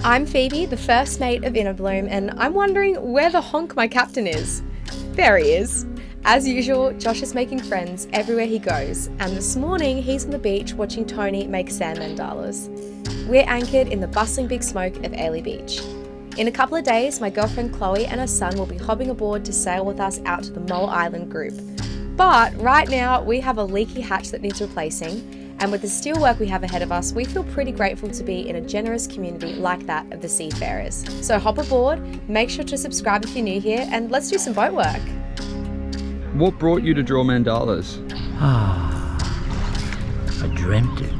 I'm Phoebe, the first mate of Innerbloom, and I'm wondering where the honk my captain is. There he is. As usual, Josh is making friends everywhere he goes, and this morning he's on the beach watching Tony make sand mandalas. We're anchored in the bustling big smoke of Ailey Beach. In a couple of days, my girlfriend Chloe and her son will be hopping aboard to sail with us out to the Mole Island group. But right now, we have a leaky hatch that needs replacing, and with the steelwork we have ahead of us, we feel pretty grateful to be in a generous community like that of the seafarers. So hop aboard, make sure to subscribe if you're new here, and let's do some boat work. What brought you to draw mandalas? I dreamt it.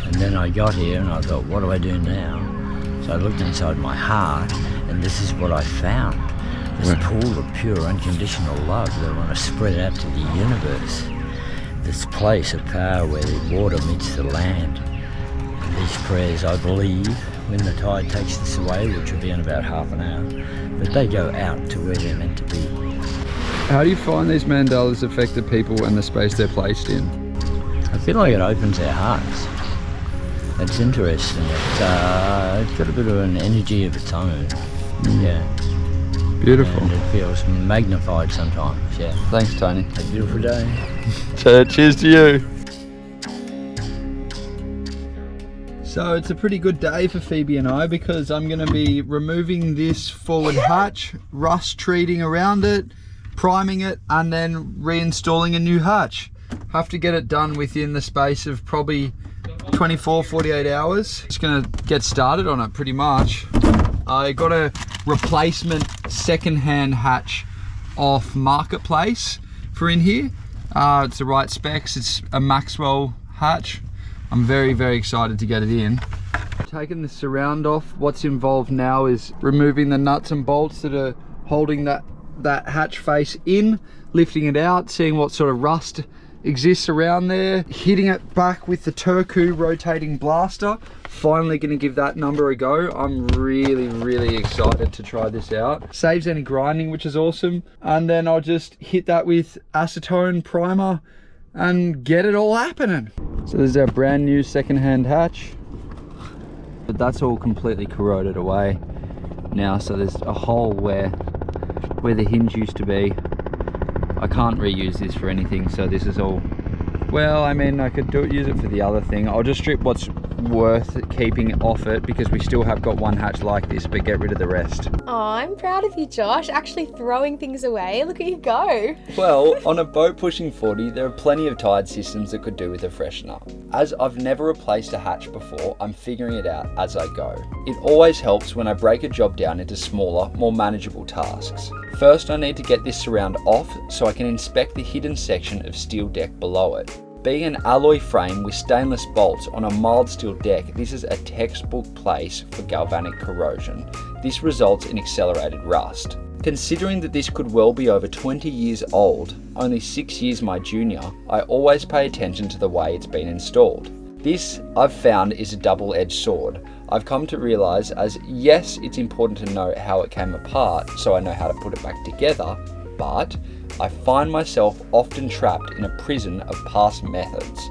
And then I got here and I thought, what do I do now? So I looked inside my heart and this is what I found. This pool of pure unconditional love that I want to spread out to the universe. This place of power where the water meets the land. And these prayers, I believe, when the tide takes this away, which will be in about half an hour, but they go out to where they're meant to be. How do you find these mandalas affect the people and the space they're placed in? I feel like it opens their hearts. It's interesting. It's got a bit of an energy of its own. Yeah. Beautiful. And it feels magnified sometimes, yeah. Thanks, Tony. A beautiful day. So, cheers to you. So it's a pretty good day for Phoebe and I because I'm going to be removing this forward hatch, rust treating around it, priming it, and then reinstalling a new hatch. Have to get it done within the space of probably 24, 48 hours. Just going to get started on it pretty much. I got a replacement second-hand hatch off Marketplace for in here. It's the right specs. It's a Maxwell hatch. I'm very, very excited to get it in. Taking the surround off, what's involved now is removing the nuts and bolts that are holding that hatch face in, lifting it out, seeing what sort of rust exists around there, hitting it back with the Turku rotating blaster. Finally going to give that number a go. I'm really, really excited to try this out. Saves any grinding, which is awesome. And then I'll just hit that with acetone primer and get it all happening. So this is our brand new second-hand hatch, but that's all completely corroded away now. So there's a hole where the hinge used to be. I can't reuse this for anything, so this is all, well, I mean, I could use it for the other thing. I'll just strip what's worth keeping off it because we still have got one hatch like this, but get rid of the rest. Oh, I'm proud of you, Josh, actually throwing things away. Look at you go. Well, on a boat pushing 40, there are plenty of tide systems that could do with a freshener. As I've never replaced a hatch before, I'm figuring it out as I go. It always helps when I break a job down into smaller, more manageable tasks. First, I need to get this surround off so I can inspect the hidden section of steel deck below it. Being an alloy frame with stainless bolts on a mild steel deck, this is a textbook place for galvanic corrosion. This results in accelerated rust. Considering that this could well be over 20 years old, only 6 years my junior, I always pay attention to the way it's been installed. This, I've found, is a double-edged sword. I've come to realise as yes, it's important to know how it came apart so I know how to put it back together, but I find myself often trapped in a prison of past methods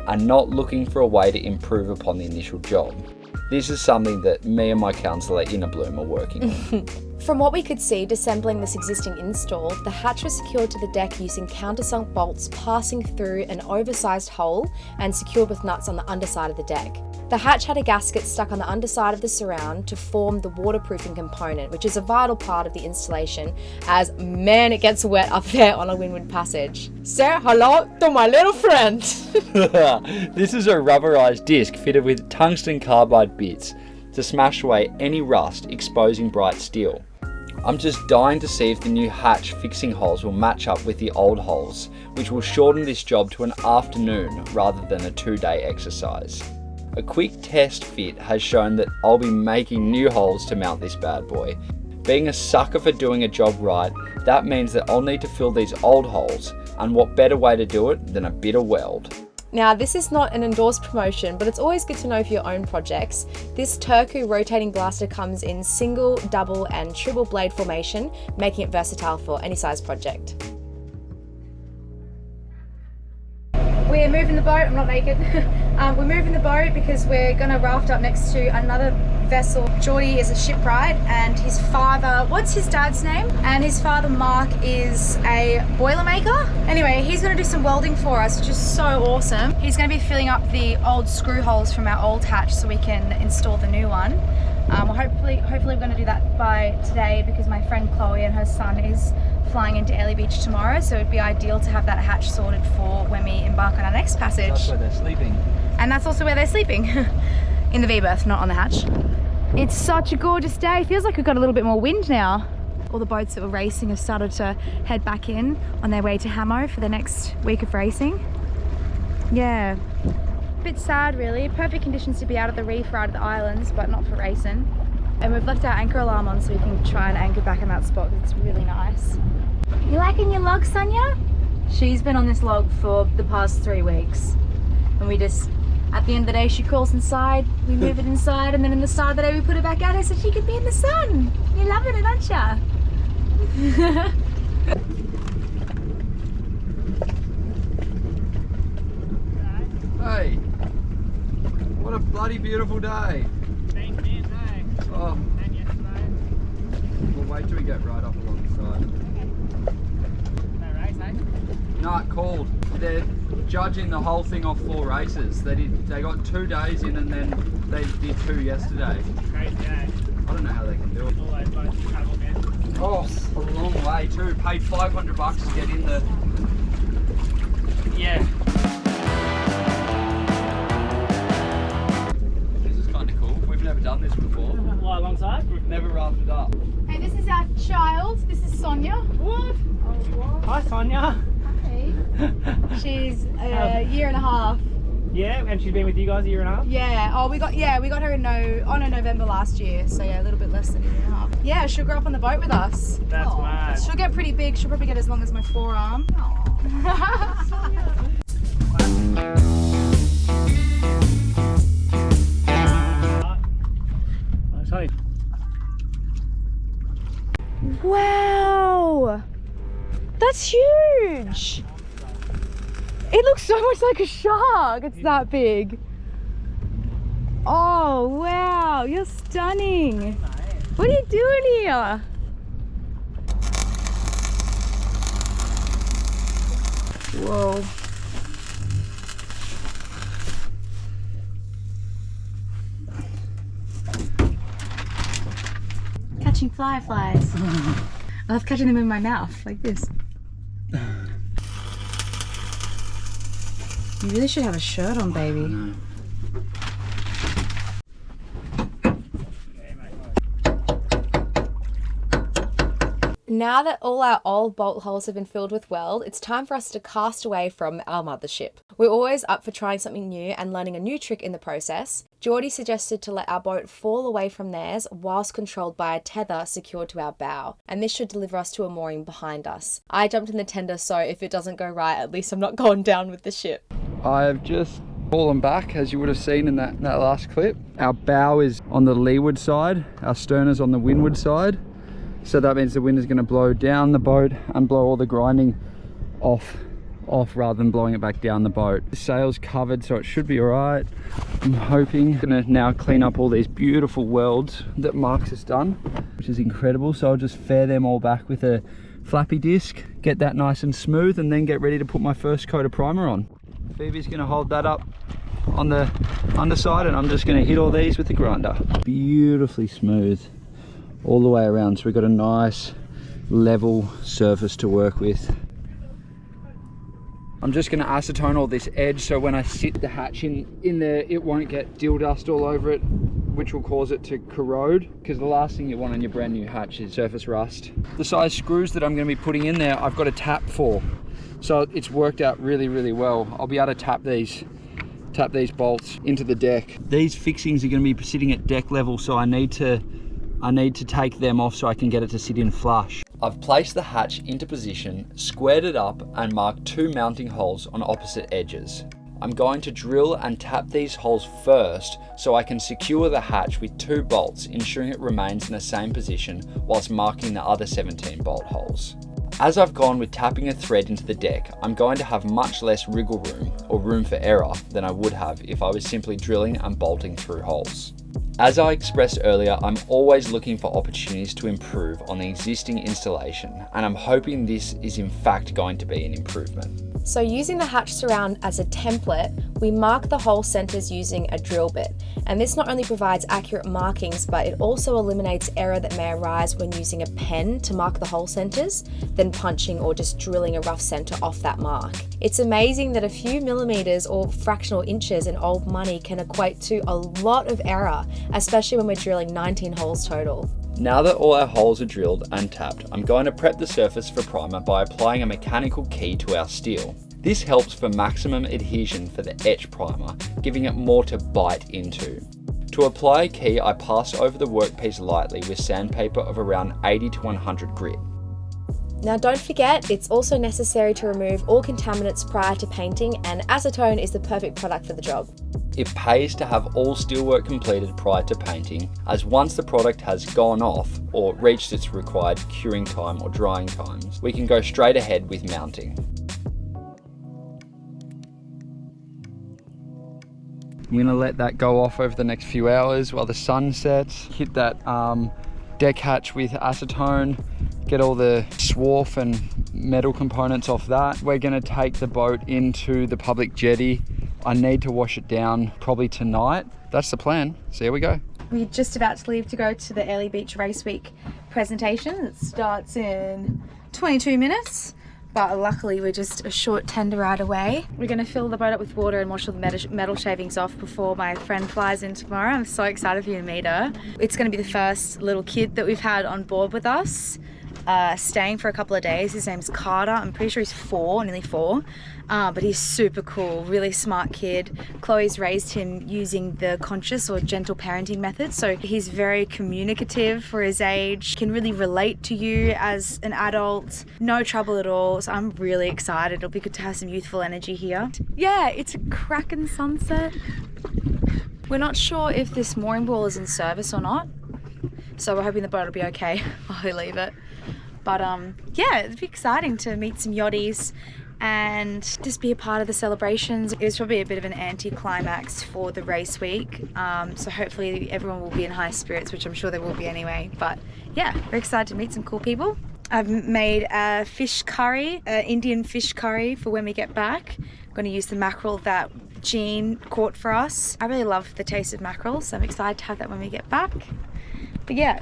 and not looking for a way to improve upon the initial job. This is something that me and my counsellor Innerbloom are working on. From what we could see, disassembling this existing install, the hatch was secured to the deck using countersunk bolts passing through an oversized hole and secured with nuts on the underside of the deck. The hatch had a gasket stuck on the underside of the surround to form the waterproofing component, which is a vital part of the installation, as man, it gets wet up there on a windward passage. Say hello to my little friend. This is a rubberized disc fitted with tungsten carbide bits to smash away any rust, exposing bright steel. I'm just dying to see if the new hatch fixing holes will match up with the old holes, which will shorten this job to an afternoon rather than a 2-day exercise. A quick test fit has shown that I'll be making new holes to mount this bad boy. Being a sucker for doing a job right, that means that I'll need to fill these old holes, and what better way to do it than a bit of weld. Now, this is not an endorsed promotion, but it's always good to know for your own projects. This Turku rotating blaster comes in single, double, and triple blade formation, making it versatile for any size project. We're moving the boat. I'm not naked. We're moving the boat because we're gonna raft up next to another vessel. Jordy is a shipwright, and his father, what's his dad's name? And his father Mark is a boilermaker. Anyway, he's gonna do some welding for us, which is so awesome. He's gonna be filling up the old screw holes from our old hatch so we can install the new one. Well, hopefully we're gonna do that by today because my friend Chloe and her son is flying into Airlie Beach tomorrow, so it'd be ideal to have that hatch sorted for when we embark on our next passage. That's where they're sleeping. And that's also where they're sleeping. In the V-berth, not on the hatch. It's such a gorgeous day. Feels like we've got a little bit more wind now. All the boats that were racing have started to head back in on their way to Hamo for the next week of racing. Yeah, a bit sad really. Perfect conditions to be out of the reef or out of the islands, but not for racing. And we've left our anchor alarm on so we can try and anchor back in that spot because it's really nice. You liking your log, Sonia? She's been on this log for the past 3 weeks. And we just, at the end of the day, she crawls inside, we move it inside, and then in the start of the day we put it back out here so she can be in the sun. You're loving it, aren't ya? Hey, what a bloody beautiful day. Oh. We'll wait till we get right up alongside. No, it called. They're judging the whole thing off 4 races. They got 2 days in and then they did 2 yesterday. Crazy day. I don't know how they can do it. All those boats travel again. Oh, a long way too. Paid $500 to get in the. Yeah. This is kind of cool. We've never done this before. Lie alongside. We've never rafted up. Hey, this is our child. This is Sonia. What? Hi, Sonia. Hey. She's a year and a half. Yeah, and she's been with you guys a year and a half? Yeah. Oh, we got her in November last year. So yeah, a little bit less than a year and a half. Yeah, she'll grow up on the boat with us. That's mad. She'll get pretty big. She'll probably get as long as my forearm. Wow, that's huge. It looks so much like a shark. It's that big. Oh wow, you're stunning. What are you doing here? Whoa. Catching fireflies. I love catching them in my mouth, like this. You really should have a shirt on, baby. Now that all our old bolt holes have been filled with weld, it's time for us to cast away from our mothership. We're always up for trying something new and learning a new trick in the process. Jordy suggested to let our boat fall away from theirs whilst controlled by a tether secured to our bow, and this should deliver us to a mooring behind us. I jumped in the tender, so if it doesn't go right, at least I'm not going down with the ship. I have just fallen back, as you would have seen in that last clip. Our bow is on the leeward side, our stern is on the windward side. So that means the wind is going to blow down the boat and blow all the grinding off rather than blowing it back down the boat. The sail's covered, so it should be all right. I'm hoping. I'm going to now clean up all these beautiful welds that Mark's has done, which is incredible. So I'll just fare them all back with a flappy disc, get that nice and smooth, and then get ready to put my first coat of primer on. Phoebe's going to hold that up on the underside, and I'm just going to hit all these with the grinder. Beautifully smooth all the way around, so we've got a nice level surface to work with. I'm just going to acetone all this edge so when I sit the hatch in there, it won't get deal dust all over it, which will cause it to corrode, because the last thing you want on your brand new hatch is surface rust. The size screws that I'm going to be putting in there, I've got a tap for, so it's worked out really, really well. I'll be able to tap these bolts into the deck. These fixings are going to be sitting at deck level, so I need to take them off so I can get it to sit in flush. I've placed the hatch into position, squared it up and marked 2 mounting holes on opposite edges. I'm going to drill and tap these holes first so I can secure the hatch with 2 bolts, ensuring it remains in the same position whilst marking the other 17 bolt holes. As I've gone with tapping a thread into the deck, I'm going to have much less wriggle room or room for error than I would have if I was simply drilling and bolting through holes. As I expressed earlier, I'm always looking for opportunities to improve on the existing installation, and I'm hoping this is in fact going to be an improvement. So using the hatch surround as a template, we mark the hole centers using a drill bit. And this not only provides accurate markings, but it also eliminates error that may arise when using a pen to mark the hole centers, then punching or just drilling a rough center off that mark. It's amazing that a few millimeters or fractional inches in old money can equate to a lot of error, especially when we're drilling 19 holes total. Now that all our holes are drilled and tapped, I'm going to prep the surface for primer by applying a mechanical key to our steel. This helps for maximum adhesion for the etch primer, giving it more to bite into. To apply a key, I pass over the workpiece lightly with sandpaper of around 80 to 100 grit. Now don't forget, it's also necessary to remove all contaminants prior to painting, and acetone is the perfect product for the job. It pays to have all steelwork completed prior to painting, as once the product has gone off or reached its required curing time or drying times, we can go straight ahead with mounting. I'm going to let that go off over the next few hours while the sun sets. Hit that deck hatch with acetone, get all the swarf and metal components off that. We're going to take the boat into the public jetty. I need to wash it down probably tonight. That's the plan. So here we go. We're just about to leave to go to the Early Beach Race Week presentation. It starts in 22 minutes. But luckily we're just a short tender ride away. We're going to fill the boat up with water and wash all the metal shavings off before my friend flies in tomorrow. I'm so excited for you to meet her. It's going to be the first little kid that we've had on board with us, staying for a couple of days. His name's Carter. I'm pretty sure he's nearly four. But he's super cool, really smart kid. Chloe's raised him using the conscious or gentle parenting method. So he's very communicative for his age, can really relate to you as an adult, no trouble at all. So I'm really excited. It'll be good to have some youthful energy here. Yeah, it's a cracking sunset. We're not sure if this mooring ball is in service or not. So we're hoping the boat will be okay while we leave it. But yeah, it'd be exciting to meet some yachties and just be a part of the celebrations. It was probably a bit of an anti-climax for the race week, so hopefully everyone will be in high spirits, which I'm sure they will be anyway. But yeah, we're excited to meet some cool people. I've made a fish curry, Indian fish curry for when we get back. I'm going to use the mackerel that Jean caught for us. I really love the taste of mackerel, so I'm excited to have that when we get back. But yeah,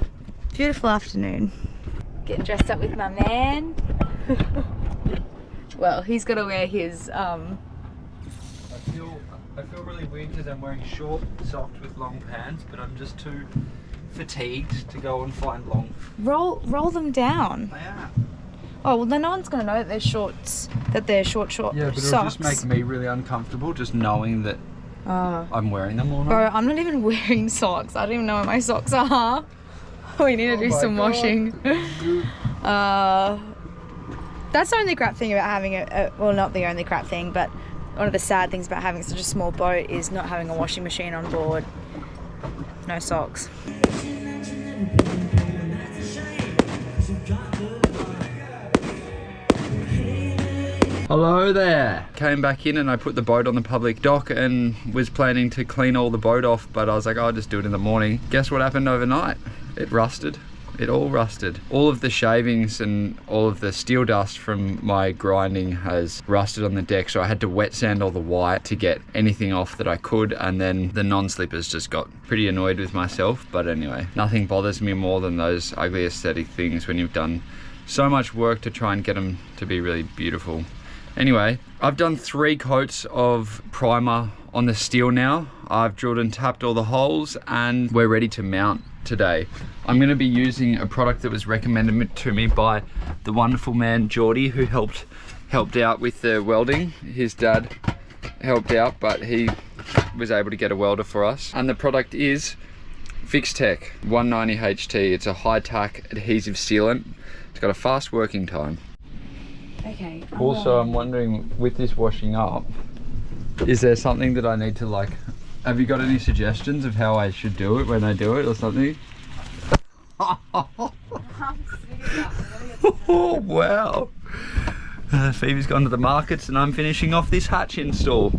beautiful afternoon. Getting dressed up with my man. Well, he's got to wear his I feel really weird because I'm wearing short socks with long pants, but I'm just too fatigued to go and find long. roll them down. They are. Oh well, then no one's gonna know that they're shorts. That they're short Yeah, but socks. it'll just make me really uncomfortable just knowing that I'm wearing them or not. Bro, I'm not even wearing socks. I don't even know where my socks are. We need to do some washing. That's the only crap thing about having well, not the only crap thing, but one of the sad things about having such a small boat is not having a washing machine on board. No socks. Hello there. Came back in and I put the boat on the public dock and was planning to clean all the boat off, but I was like, I'll just do it in the morning. Guess what happened overnight? It rusted. It all rusted. All of the shavings and all of the steel dust from my grinding has rusted on the deck, so I had to wet sand all the white to get anything off that I could, and then the non-slippers just got pretty annoyed with myself. But anyway, nothing bothers me more than those ugly aesthetic things when you've done so much work to try and get them to be really beautiful. Anyway, I've done 3 coats of primer on the steel now. I've drilled and tapped all the holes and we're ready to mount today. I'm going to be using a product that was recommended to me by the wonderful man Jordy, who helped out with the welding. His dad helped out, but he was able to get a welder for us. And the product is Fixtech 190 HT. It's a high-tack adhesive sealant. It's got a fast working time. Okay. Also, I'm wondering, with this washing up, is there something that I need to like, have you got any suggestions of how I should do it when I do it or something? Oh, wow. Phoebe's gone to the markets and I'm finishing off this hatch install.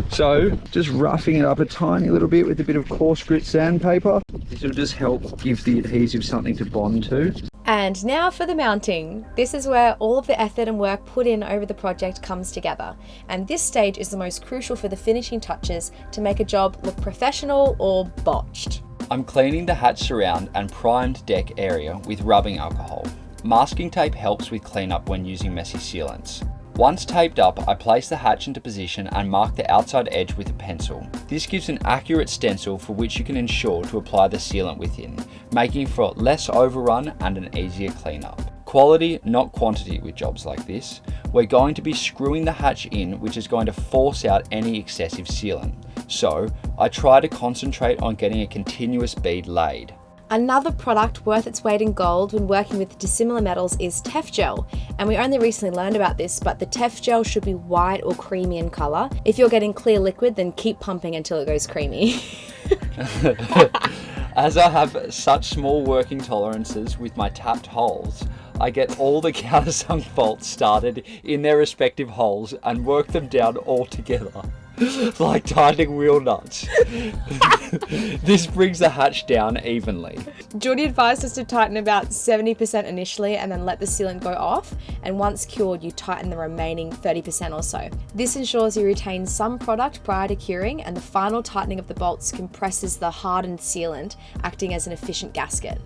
So just roughing it up a tiny little bit with a bit of coarse grit sandpaper. This will just help give the adhesive something to bond to. And now for the mounting. This is where all of the effort and work put in over the project comes together. And this stage is the most crucial for the finishing touches to make a job look professional or botched. I'm cleaning the hatch surround and primed deck area with rubbing alcohol. Masking tape helps with cleanup when using messy sealants. Once taped up, I place the hatch into position and mark the outside edge with a pencil. This gives an accurate stencil for which you can ensure to apply the sealant within, making for less overrun and an easier cleanup. Quality, not quantity with jobs like this. We're going to be screwing the hatch in, which is going to force out any excessive sealant. So, I try to concentrate on getting a continuous bead laid. Another product worth its weight in gold when working with dissimilar metals is Tef gel. And we only recently learned about this, but the Tef gel should be white or creamy in colour. If you're getting clear liquid, then keep pumping until it goes creamy. As I have such small working tolerances with my tapped holes, I get all the countersunk bolts started in their respective holes and work them down all together, like tightening wheel nuts. This brings the hatch down evenly. Jordy advised us to tighten about 70% initially and then let the sealant go off, and once cured you tighten the remaining 30% or so. This ensures you retain some product prior to curing, and the final tightening of the bolts compresses the hardened sealant, acting as an efficient gasket.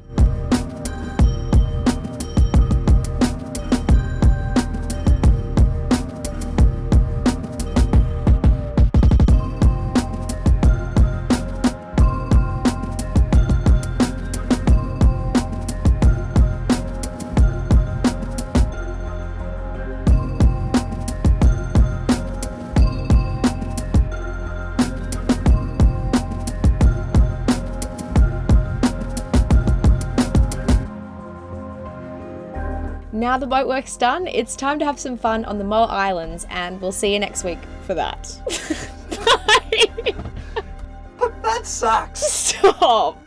Now the boat work's done, it's time to have some fun on the Moa Islands, and we'll see you next week for that. Bye! That sucks! Stop!